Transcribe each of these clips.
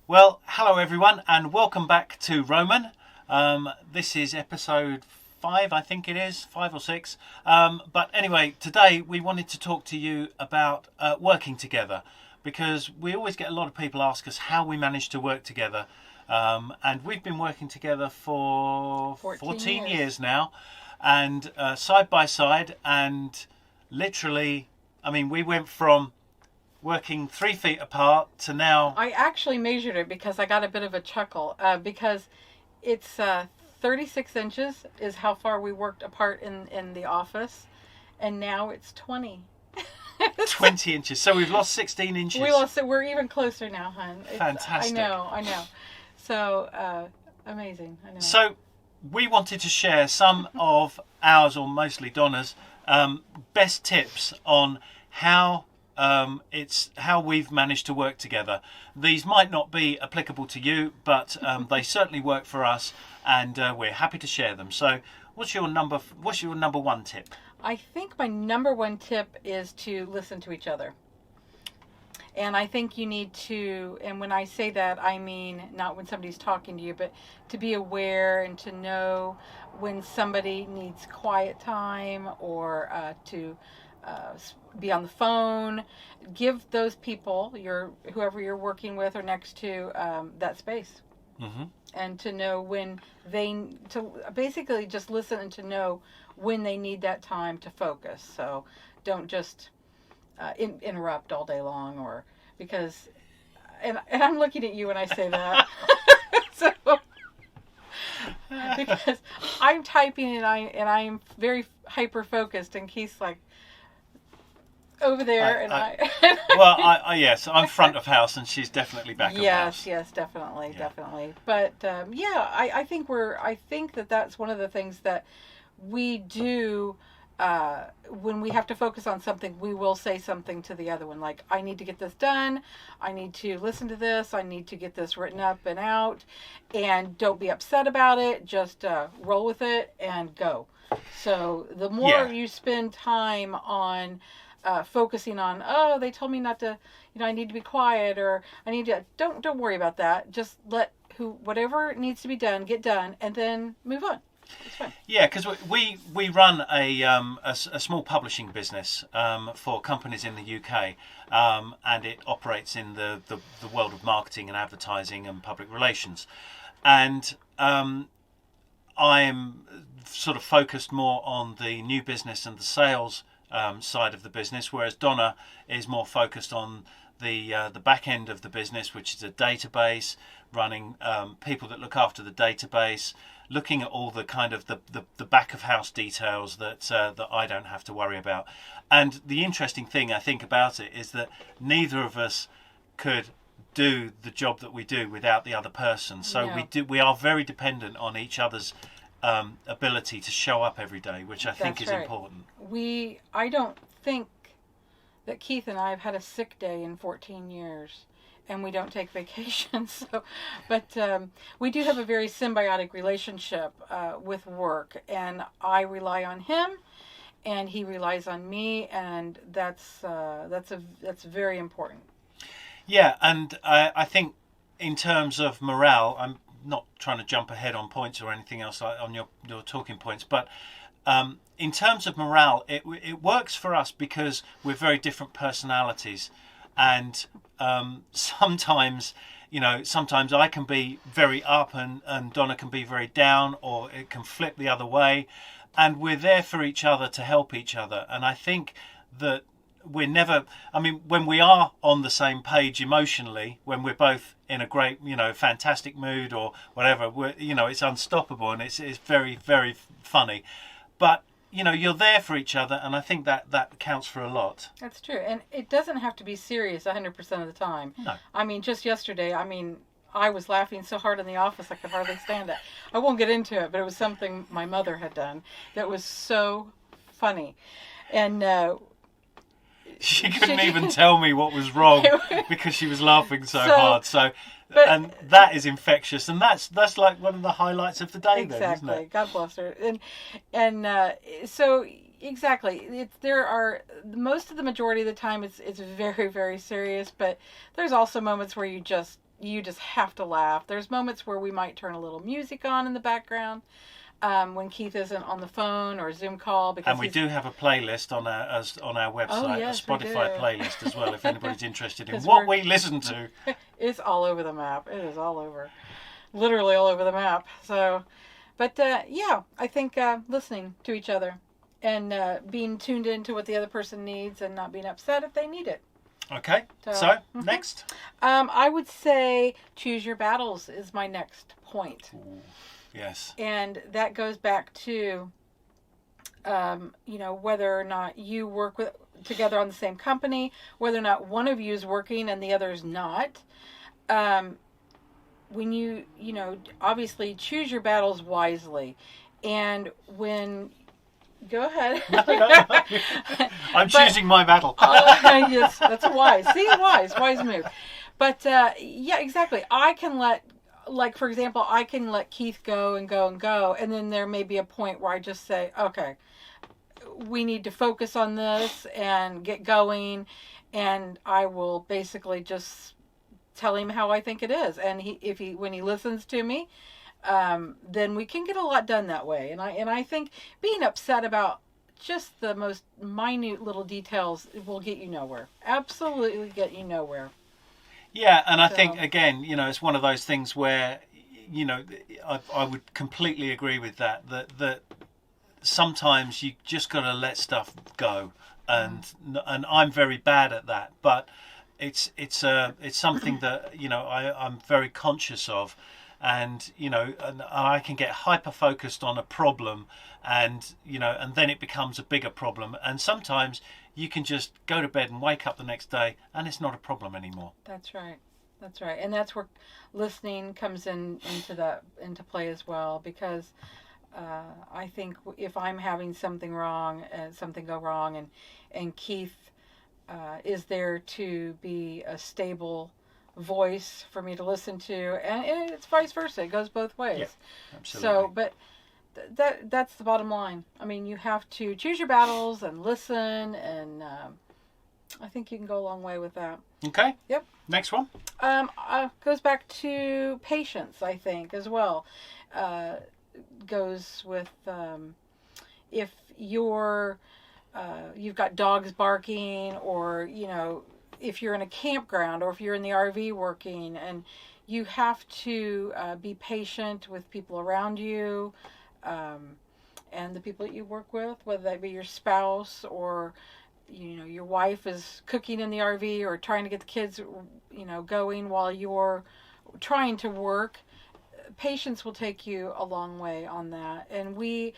Well, hello everyone, and welcome back to Roman. This is episode 5, I think it is, 5 or 6. But anyway, today we wanted to talk to you about working together, because we always get a lot of people ask us how we manage to work together. And we've been working together for 14 years now, and side by side, and literally, we went from working 3 feet apart to now. I actually measured it because I got a bit of a chuckle because it's 36 inches is how far we worked apart in the office, and now it's 20. 20 inches. So we've lost 16 inches. We're even closer now, hon. Fantastic. I know. So amazing. I know. So we wanted to share some of ours, or mostly Donna's, best tips on how we've managed to work together. These might not be applicable to you, but they certainly work for us, and we're happy to share them. So what's your number one tip? I think my number one tip is to listen to each other. And I think you need to, and when I say that, I mean not when somebody's talking to you, but to be aware and to know when somebody needs quiet time, or to be on the phone. Give those people, whoever you're working with or next to, that space. Mm-hmm. And to know when to basically just listen and to know when they need that time to focus. So don't just interrupt all day long, or because, and I'm looking at you when I say that. So because I'm typing and I'm very hyper focused, and Keith's like over there, yes, I'm front of house, and she's definitely back of house. Yes, definitely. But I think that's one of the things that we do when we have to focus on something. We will say something to the other one, like, I need to get this done, I need to listen to this, I need to get this written up and out, and don't be upset about it, just roll with it and go. So the more you spend time on focusing on, oh, they told me not to, I need to be quiet, or I need to, don't worry about that. Just let whatever needs to be done get done, and then move on. It's fine. Yeah, because we run a small publishing business for companies in the UK, and it operates in the world of marketing and advertising and public relations, and I'm sort of focused more on the new business and the sales side of the business, whereas Donna is more focused on the back end of the business, which is a database, running people that look after the database, looking at all the kind of the back of house details that I don't have to worry about. And the interesting thing I think about it is that neither of us could do the job that we do without the other person. So we are very dependent on each other's ability to show up every day, which I think is important. I don't think that Keith and I have had a sick day in 14 years, and we don't take vacations. But we do have a very symbiotic relationship with work, and I rely on him, and he relies on me, and that's very important. Yeah, and I think in terms of morale, I'm not trying to jump ahead on points or anything else on your talking points, but in terms of morale, it works for us because we're very different personalities, and sometimes I can be very up and Donna can be very down, or it can flip the other way, and we're there for each other to help each other. And I think that we're never, when we are on the same page emotionally, when we're both in a great, fantastic mood or whatever, it's unstoppable, and it's very, very funny. But, you're there for each other, and I think that counts for a lot. That's true. And it doesn't have to be serious 100% of the time. No. Just yesterday, I was laughing so hard in the office I could hardly stand it. I won't get into it, but it was something my mother had done that was so funny. And she couldn't even tell me what was wrong because she was laughing so hard. And that is infectious, and that's like one of the highlights of the day. Exactly. Then, isn't it? God bless her. So exactly, there are most of the majority of the time it's very, very serious, but there's also moments where you you just have to laugh. There's moments where we might turn a little music on in the background when Keith isn't on the phone or Zoom call. And we do have a playlist on our website, yes, a Spotify playlist as well, if anybody's interested in 'Cause what we listen to. It's all over the map. It is all over. Literally all over the map. So, but yeah, I think listening to each other and being tuned into what the other person needs and not being upset if they need it. Okay, so next? I would say choose your battles is my next point. Ooh, yes. And that goes back to, whether or not you work together on the same company, whether or not one of you is working and the other is not. When you obviously choose your battles wisely. And when... Go ahead. I'm choosing my battle. Yes, that's wise. See, wise move. But yeah, exactly. I can for example, I can let Keith go and go and go, and then there may be a point where I just say, okay, we need to focus on this and get going, and I will basically just tell him how I think it is, and when he listens to me. Then we can get a lot done that way. And I think being upset about just the most minute little details will get you nowhere. Absolutely get you nowhere. Yeah, and I think, again, it's one of those things where, I would completely agree with that sometimes you just got to let stuff go. And I'm very bad at that. But it's something that, I'm very conscious of. And and I can get hyper focused on a problem, and then it becomes a bigger problem. And sometimes you can just go to bed and wake up the next day, and it's not a problem anymore. That's right, and that's where listening comes into play as well. Because I think if I'm having something go wrong, and Keith is there to be a stable voice for me to listen to, and it's vice versa. It goes both ways. Yeah, absolutely. So, but that's the bottom line. I mean, you have to choose your battles and listen, and I think you can go a long way with that. Okay. Yep. Next one. Goes back to patience, I think, as well. Goes with if you've got dogs barking, or if you're in a campground, or if you're in the RV working, and you have to be patient with people around you, and the people that you work with, whether that be your spouse, or your wife is cooking in the RV, or trying to get the kids going while you're trying to work. Patience will take you a long way on that, and we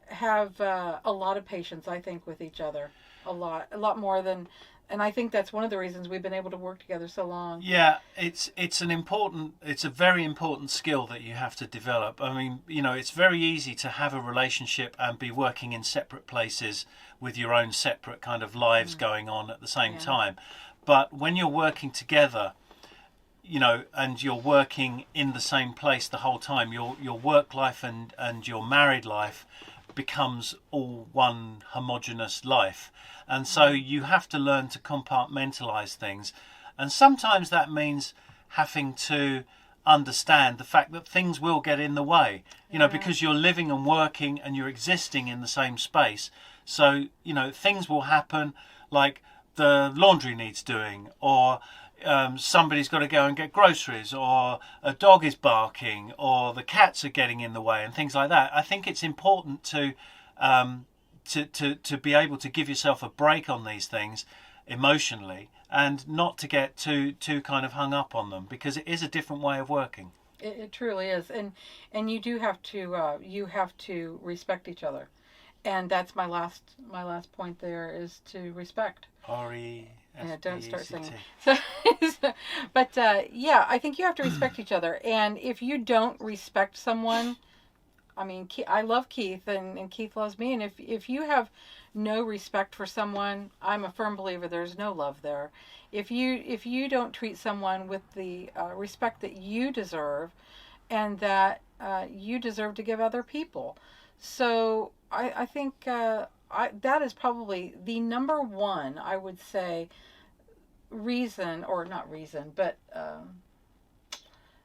have a lot of patience, I think, with each other, a lot more than. And I think that's one of the reasons we've been able to work together so long. Yeah, it's a very important skill that you have to develop. I mean, it's very easy to have a relationship and be working in separate places with your own separate kind of lives going on at the same time. But when you're working together, and you're working in the same place the whole time, your work life and your married life becomes all one homogeneous life. And so you have to learn to compartmentalize things. And sometimes that means having to understand the fact that things will get in the way, because you're living and working and you're existing in the same space. So, things will happen, like the laundry needs doing, or somebody's got to go and get groceries, or a dog is barking, or the cats are getting in the way, and things like that. I think it's important to be able to give yourself a break on these things emotionally, and not to get too kind of hung up on them, because it is a different way of working. It truly is, and you do have to respect each other, and that's my last point. There is to respect. Yeah, don't start singing. So, but yeah, I think you have to respect each other, and if you don't respect someone, I mean, I love Keith, and Keith loves me, and if you have no respect for someone, I'm a firm believer there's no love there. If you don't treat someone with the respect that you deserve, and that you deserve to give other people, so I think that is probably the number one, I would say, reason, or not reason, but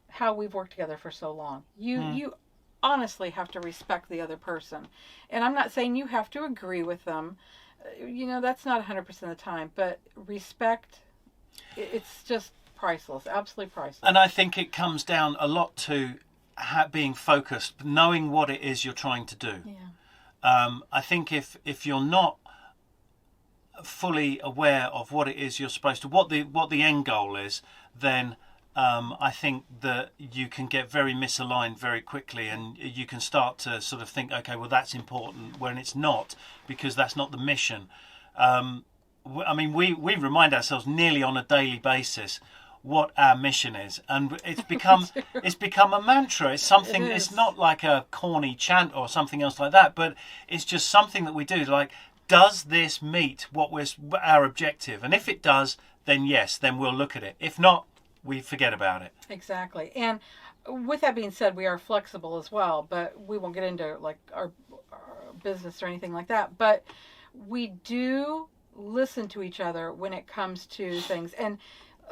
how we've worked together for so long. You honestly have to respect the other person. And I'm not saying you have to agree with them. That's not 100% of the time, but respect, it's just priceless, absolutely priceless. And I think it comes down a lot to being focused, knowing what it is you're trying to do. Yeah. I think if you're not fully aware of what it is you're supposed to, what the end goal is, then I think that you can get very misaligned very quickly, and you can start to sort of think, okay, well, that's important, when it's not, because that's not the mission. I mean, we remind ourselves nearly on a daily basis what our mission is, and it's become a mantra. It's something. It's not like a corny chant or something else like that, but it's just something that we do. Like, does this meet our objective? And if it does, then yes, then we'll look at it. If not, we forget about it. Exactly. And with that being said, we are flexible as well, but we won't get into like our business or anything like that. But we do listen to each other when it comes to things. And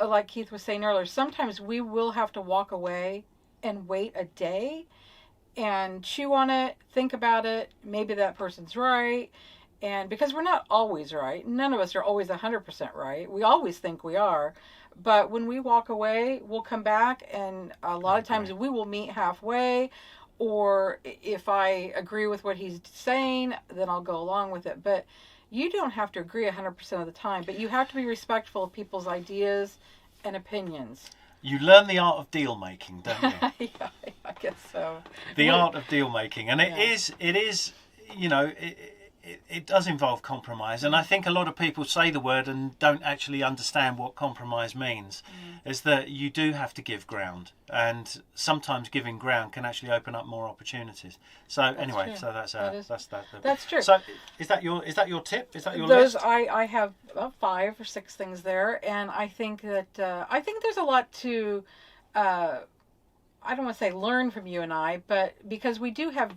like Keith was saying earlier, sometimes we will have to walk away and wait a day and chew on it, think about it. Maybe that person's right. And because we're not always right, none of us are always 100% right. We always think we are. But when we walk away, we'll come back, and a lot of times we will meet halfway. Or if I agree with what he's saying, then I'll go along with it. But you don't have to agree 100% of the time, but you have to be respectful of people's ideas and opinions. You learn the art of deal making, don't you? Yeah, I guess so. The art of deal making, and it is, it does involve compromise. And I think a lot of people say the word and don't actually understand what compromise means. Is that you do have to give ground, and sometimes giving ground can actually open up more opportunities. So anyway, true. so That's true. So is that your tip? Is that your Those, list? I have about 5 or 6 things there, and I think that there's a lot to I don't want to say learn from you and I, but because we do have,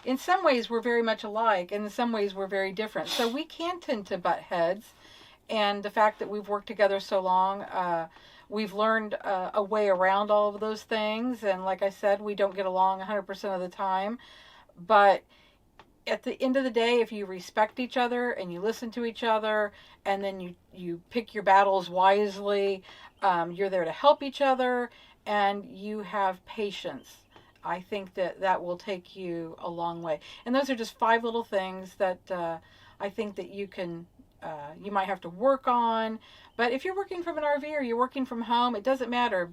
in some ways we're very much alike, and in some ways we're very different. So we can tend to butt heads, and the fact that we've worked together so long, we've learned a way around all of those things. And like I said, we don't get along 100% of the time, but at the end of the day, if you respect each other and you listen to each other, and then you pick your battles wisely, you're there to help each other, and you have patience, I think that will take you a long way. And those are just 5 little things that I think that you can, you might have to work on. But if you're working from an RV or you're working from home, it doesn't matter.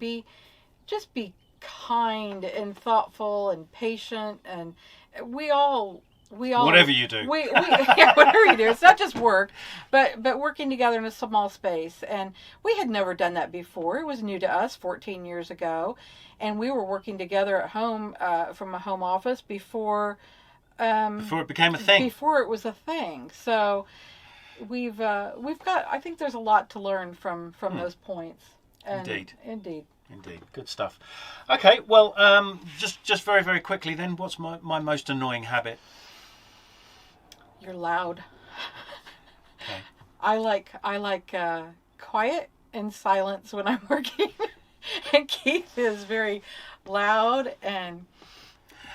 Just be kind and thoughtful and patient, and we all whatever you do. Yeah, whatever you do. It's not just work, but working together in a small space. And we had never done that before. It was new to us 14 years ago. And we were working together at home from a home office before it became a thing. Before it was a thing. So we've got, I think there's a lot to learn from those points. And Indeed. Good stuff. Okay, well, just very, very quickly then, what's my most annoying habit? You're loud. Okay. I like quiet and silence when I'm working. And Keith is very loud and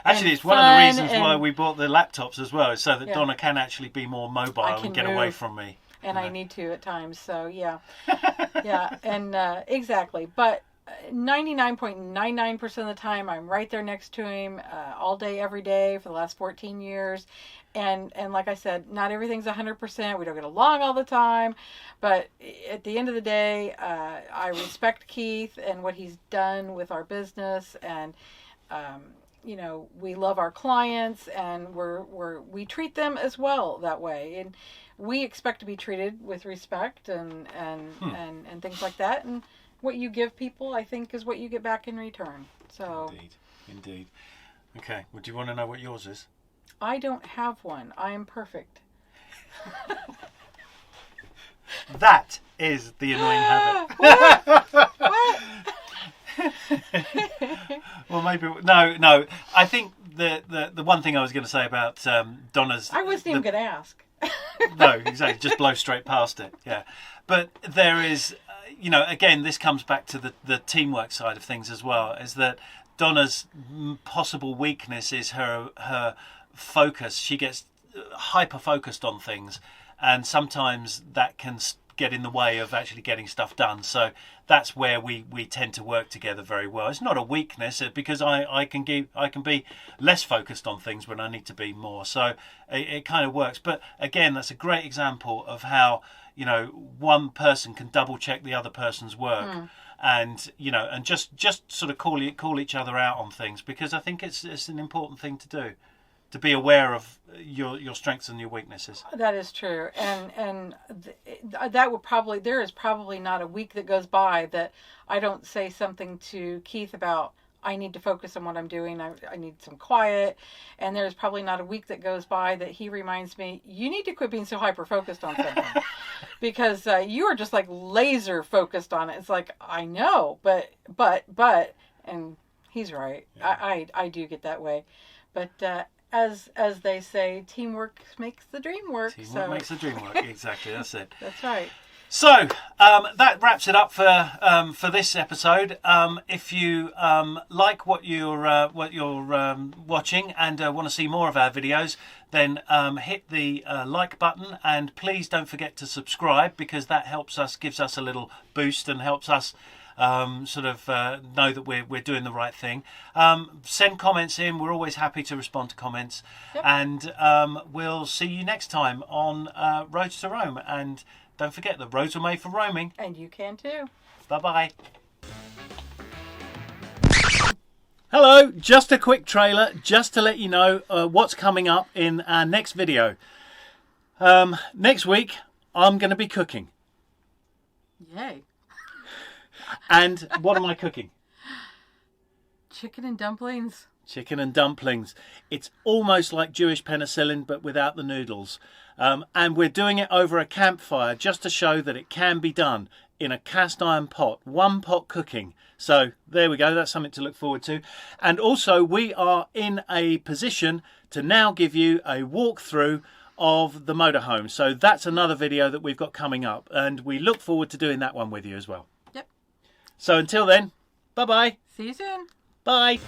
actually, it's one of the reasons why we bought the laptops as well, is so that Donna can actually be more mobile and get away from me. And I need to at times, so yeah. Yeah, and exactly. But 99.99% of the time, I'm right there next to him all day, every day for the last 14 years. And like I said, not everything's 100%. We don't get along all the time. But at the end of the day, I respect Keith and what he's done with our business. And, we love our clients, and we treat them as well that way. And we expect to be treated with respect and things like that. And what you give people, I think, is what you get back in return. So Indeed. Okay. Well, do you want to know what yours is? I don't have one. I am perfect. That is the annoying habit. What? Well, maybe no. I think the one thing I was going to say about Donna's. I wasn't even going to ask. No, exactly. Just blow straight past it. Yeah, but there is. you know, again, this comes back to the teamwork side of things as well. Is that Donna's possible weakness is her focus. She gets hyper focused on things, and sometimes that can get in the way of actually getting stuff done. So that's where we tend to work together very well. It's not a weakness, because I can be less focused on things when I need to be more. So it kind of works. But again, that's a great example of how, you know, one person can double check the other person's work. And, you know, and just sort of call each other out on things, because I think it's an important thing to do, to be aware of your strengths and your weaknesses. That is true, and that would probably, there is probably not a week that goes by that I don't say something to Keith about, I need to focus on what I'm doing. I need some quiet. And there's probably not a week that goes by that he reminds me, you need to quit being so hyper focused on something, because you are just like laser focused on it. It's like, I know, but, and he's right. Yeah. I do get that way, but as they say, teamwork makes the dream work. Teamwork makes the dream work. Exactly, that's it. That's right. So that wraps it up for this episode. If you like what you're watching and want to see more of our videos, then hit the like button, and please don't forget to subscribe, because that helps us, gives us a little boost, and helps us sort of know that we're doing the right thing. Send comments in. We're always happy to respond to comments. Yep. And we'll see you next time on Roads to Rome. And don't forget, the roads were made for roaming. And you can too. Bye-bye. Hello, just a quick trailer just to let you know what's coming up in our next video. Next week, I'm going to be cooking. Yay. And what am I cooking? Chicken and dumplings. Chicken and dumplings. It's almost like Jewish penicillin, but without the noodles. And we're doing it over a campfire, just to show that it can be done in a cast iron pot. One pot cooking. So there we go. That's something to look forward to. And also, we are in a position to now give you a walkthrough of the motorhome. So that's another video that we've got coming up, and we look forward to doing that one with you as well. Yep. So until then, bye-bye. See you soon. Bye.